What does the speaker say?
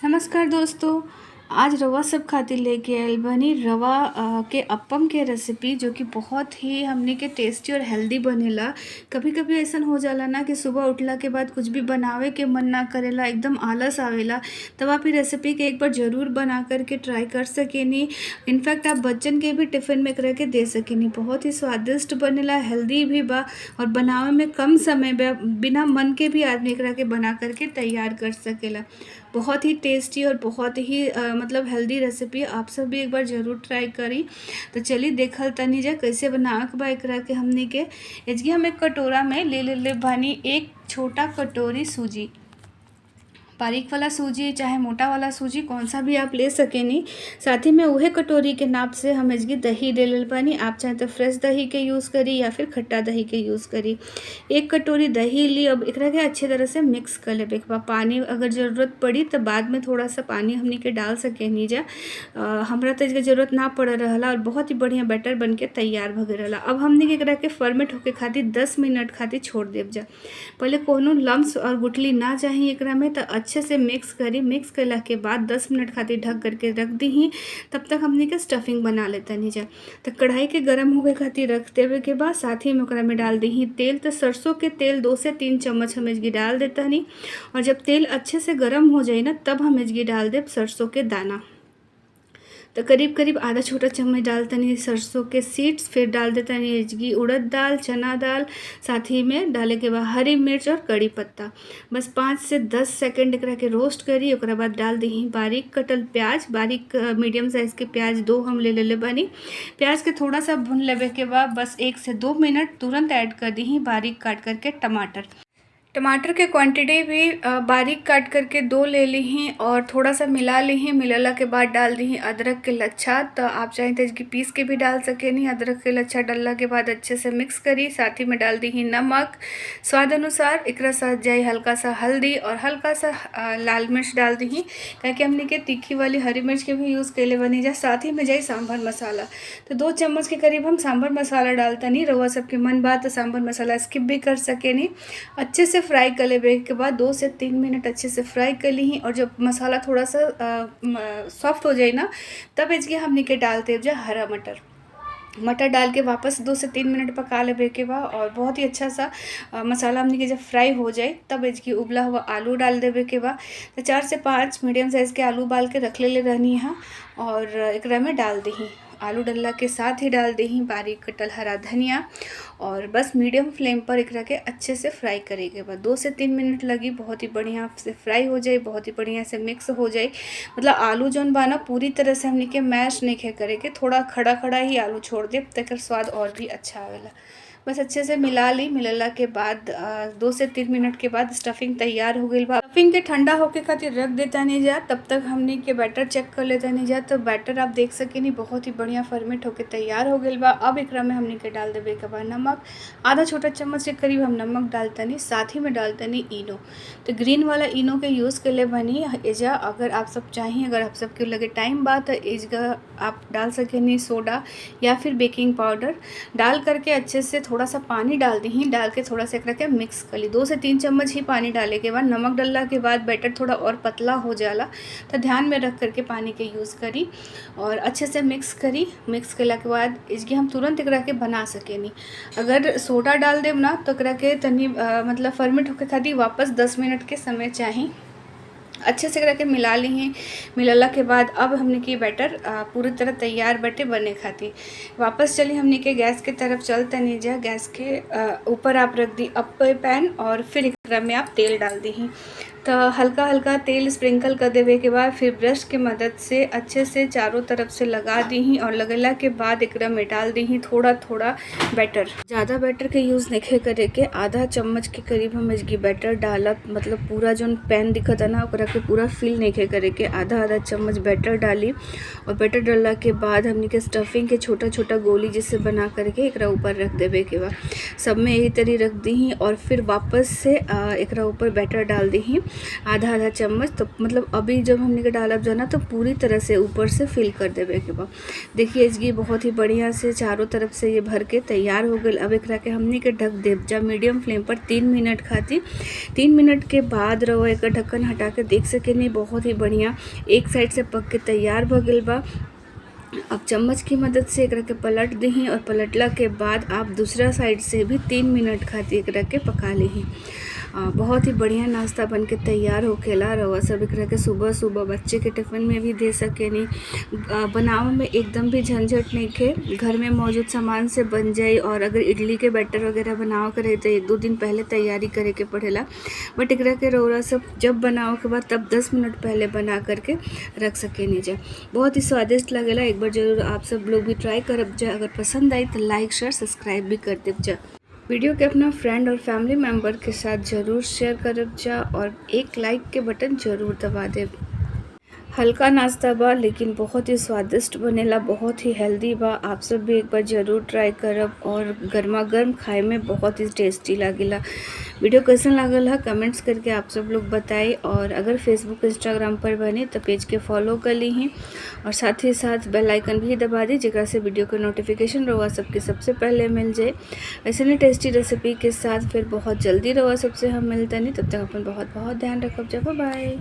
नमस्कार दोस्तों। आज रवा सब खातिर लेके आयल बनी रवा के अप्पम के रेसिपी, जो कि बहुत ही हमने के टेस्टी और हेल्दी बनेला। कभी कभी ऐसा हो जाला ना कि सुबह उठला के बाद कुछ भी बनावे के मन ना करेला, एकदम आलस आवेला, तब आप ये रेसिपी के एक बार ज़रूर बना करके ट्राई कर सकेनी। इनफैक्ट आप बच्चन के भी टिफ़िन में करके दे सकेनी। बहुत ही स्वादिष्ट बनेला, हेल्दी भी बा और बनावे में कम समय बिना मन के भी आदमी एकरा के बना करके तैयार कर सकेला। बहुत ही टेस्टी और बहुत ही मतलब हेल्दी रेसिपी, आप सब भी एक बार ज़रूर ट्राई करी। तो चलिए देखल तनी जा कैसे बनावे के बा एकरा के। हमनी के एजगी हम एक कटोरा में ले बानी एक छोटा कटोरी सूजी। बारीक वाला सूजी चाहे मोटा वाला सूजी कौन सा भी आप ले सकेनी। साथ ही में उहे कटोरी के नाप से हम एजगी दही ले ले बानी। आप चाहे तो फ्रेश दही के यूज़ करी या फिर खट्टा दही के यूज़ करी। एक कटोरी दही ली। अब एकरा के अच्छी तरह से मिक्स कर लेबे के बाद पानी अगर ज़रूरत पड़ी तो बाद में थोड़ा सा पानी हमनी के डाल सकेनी जा। हमरा तो इसके ज़रूरत ना पड़ रहा और बहुत ही बढ़िया बैटर बन के तैयार हो गया। अब हमनी के एकरा के फर्मेंट होके खातिर 10 मिनट खातिर छोड़ देब जा। पहले कोनो लम्स और गुठली ना चाहिए एकरा में, तो अच्छे से मिक्स करी। मिक्स करला के बाद 10 मिनट खातिर ढक करके रख दी। तब तक हमनी के स्टफिंग बना लेता नहीं जा। तो कढ़ाई के गरम होके खातिर रख देवे के बाद साथ ही में ओकरा में डाल दी तेल। तो सरसों के तेल 2 से 3 चम्मच हम इसकी डाल देता नहीं। और जब तेल अच्छे से गर्म हो जाए ना, तब हम इसकी डाल दे सरसों के दाना। तो करीब करीब आधा छोटा चम्मच डालता नहीं सरसों के सीड्स। फिर डाल देता नहीं इसकी उड़द दाल, चना दाल। साथ ही में डाले के बाद हरी मिर्च और कड़ी पत्ता। बस 5 से 10 सेकंड एकरा के रोस्ट करी। ओकरा बाद डाल दी बारीक कटल प्याज। बारीक मीडियम साइज़ के प्याज 2 हम ले बानी। प्याज के थोड़ा सा भून लेवे के बाद बस 1 से 2 मिनट तुरंत ऐड कर दी बारीक काट करके टमाटर। टमाटर के क्वांटिटी भी बारीक काट करके 2 ले ली हैं और थोड़ा सा मिला ली हैं। मिलाला के बाद डाल दी हैं अदरक के लच्छा। तो आप चाहें तो इसकी पीस के भी डाल सके नहीं। अदरक के लच्छा डालने के बाद अच्छे से मिक्स करी। साथ ही में डाल दी हैं नमक स्वाद अनुसार। एकरा साथ जाए हल्का सा हल्दी और हल्का सा लाल मिर्च डाल दी हैं, ताकि हमने के तीखी वाली हरी मिर्च के भी यूज़ कैले बनी जा। साथ ही में जाए सांभर मसाला। तो 2 चम्मच के करीब हम सांभर मसाला डालता नहीं। रवा सबके मन बात तो सांभर मसाला स्किप भी कर सके नहीं। अच्छे से फ्राई कर लेने के बाद 2 से 3 मिनट अच्छे से फ्राई कर ली। और जब मसाला थोड़ा सा सॉफ्ट हो जाए ना, तब इसके हमने के डालते जा हरा मटर डाल के वापस 2 से 3 मिनट पका लेने के बाद और बहुत ही अच्छा सा मसाला हमने के जब फ्राई हो जाए, तब इसकी उबला हुआ आलू डाल देवे के बाद। तो 4 से 5 मीडियम साइज़ के आलू उबाल के रख ले रहनी है और एकरा में डाल दी। आलू डल्ला के साथ ही डाल दी बारीक कटल हरा धनिया और बस मीडियम फ्लेम पर एकरा के अच्छे से फ्राई करे के बाद 2 से 3 मिनट लगी। बहुत ही बढ़िया से फ्राई हो जाए, बहुत ही बढ़िया से मिक्स हो जाए। मतलब आलू जौन बा ना पूरी तरह से हमने के मैश नहीं करे के, थोड़ा खड़ा खड़ा ही आलू छोड़ दे, तक स्वाद और भी अच्छा आवेला। बस अच्छे से मिला ली। मिलला के बाद 2 से 3 मिनट के बाद स्टफिंग तैयार हो गई बा। स्टफिंग के ठंडा होके खातिर रख देता नहीं जा। तब तक हमने के बैटर चेक कर लेता नहीं जा। तो बैटर आप देख सके नहीं बहुत ही बढ़िया फर्मेंट होके तैयार हो गई बा। अब एकरा में हमने के डाल देवे के बाद नमक आधा छोटा चम्मच के करीब हम नमक डालता नहीं। साथ ही में डालता नहीं इनो। तो ग्रीन वाला इनो के यूज़ कर ले बनी एजा। अगर आप सब चाहिए, अगर आप सबके लगे टाइम बा, तो एजगा आप डाल सके नहीं सोडा या फिर बेकिंग पाउडर डाल करके अच्छे से थोड़ा सा पानी डाल दी। डाल के थोड़ा सा करके मिक्स कर ली। 2 से 3 चम्मच ही पानी डाले के बाद नमक डालने के बाद बैटर थोड़ा और पतला हो जाला, तो ध्यान में रख करके पानी के यूज़ करी और अच्छे से मिक्स करी। मिक्स करला के बाद इसकी हम तुरंत एकरा के बना सके नहीं। अगर सोडा डाल देव ना, तो एकरा के तनी मतलब फर्मेंट होके खातिर वापस 10 मिनट के समय चाहिए। अच्छे से करके मिला ली हैं। मिलाला के बाद अब हमने की बैटर पूरी तरह तैयार बटे बने खातिर। वापस चली हमने के गैस के तरफ चलते नहीं जा। गैस के ऊपर आप रख दी अप्पे पैन और फिर एकरा में आप तेल डाल दी। तो हल्का हल्का तेल स्प्रिंकल कर देवे के बाद फिर ब्रश के मदद से अच्छे से चारों तरफ से लगा दी। और लगेला के बाद एकरा में डाल दी थोड़ा थोड़ा बैटर। ज़्यादा बैटर के यूज़ नहीं करे के, आधा चम्मच के करीब हम इसकी बैटर डालब। मतलब पूरा जो पैन दिखता ना, ओकरा के पूरा फिल नहीं करे के, आधा चम्मच बैटर डाली। और बैटर डालने के बाद हमने के स्टफिंग के छोटा छोटा गोली जैसे बना करके एकरा ऊपर रख देवे के बाद सब में यही तरी रख दी। और फिर वापस से एकरा ऊपर बैटर डाल दी। आधा आधा चम्मच। तो मतलब अभी जब हमने के डालब जो ना तो पूरी तरह से ऊपर से फिल कर देवे के बाद देखिए ये बहुत ही बढ़िया से चारों तरफ से ये भर के तैयार हो गई। अब एकरा के हमने के ढक देव जा मीडियम फ्लेम पर 3 मिनट खातिर। 3 मिनट के बाद रवा एक ढक्कन हटा के देख सके नहीं बहुत ही बढ़िया एक साइड से पक के तैयार हो गई बा। अब चम्मच की मदद से एकरा के पलट दही और पलटला के बाद आप दूसरा साइड से भी 3 मिनट खातिर एकरा के पका ली। बहुत ही बढ़िया नाश्ता बन के तैयार होकेला। रवा सब एकरा के सुबह सुबह बच्चे के टिफ़िन में भी दे सकेनी। बनावे में एकदम भी झंझट नहीं के घर में मौजूद सामान से बन जाई। और अगर इडली के बैटर वगैरह बनाओ करे तो 1-2 दिन पहले तैयारी करे के पड़ेला। बट एकरा के रौरा सब जब बनाओ के बाद तब 10 मिनट पहले बना करके रख सकेनी जा। बहुत ही स्वादिष्ट लगेला। एक बार जरूर आप सब लोग भी ट्राई करब जा। अगर पसंद आई तो लाइक शेयर सब्सक्राइब भी कर देव जा। वीडियो के अपना फ्रेंड और फैमिली मेम्बर के साथ ज़रूर शेयर करब जा और एक लाइक के बटन ज़रूर दबा देव। हल्का नाश्ता बा लेकिन बहुत ही स्वादिष्ट बनेला, बहुत ही हेल्दी बा। आप सब भी एक बार ज़रूर ट्राई करब और गर्मा गर्म खाए में बहुत ही टेस्टी लागेला। वीडियो कैसन लागल है कमेंट्स करके आप सब लोग बताएं। और अगर फेसबुक इंस्टाग्राम पर बने तो पेज के फॉलो कर ली हैं और साथ ही साथ बेल आइकन भी दबा दी जेकरा से वीडियो का नोटिफिकेशन रवा सबके सबसे पहले मिल जाए। ऐसे नहीं टेस्टी रेसिपी के साथ फिर बहुत जल्दी रवा सबसे हम मिलते नहीं। तब तक अपन बहुत बहुत ध्यान रखब जा। Bye by.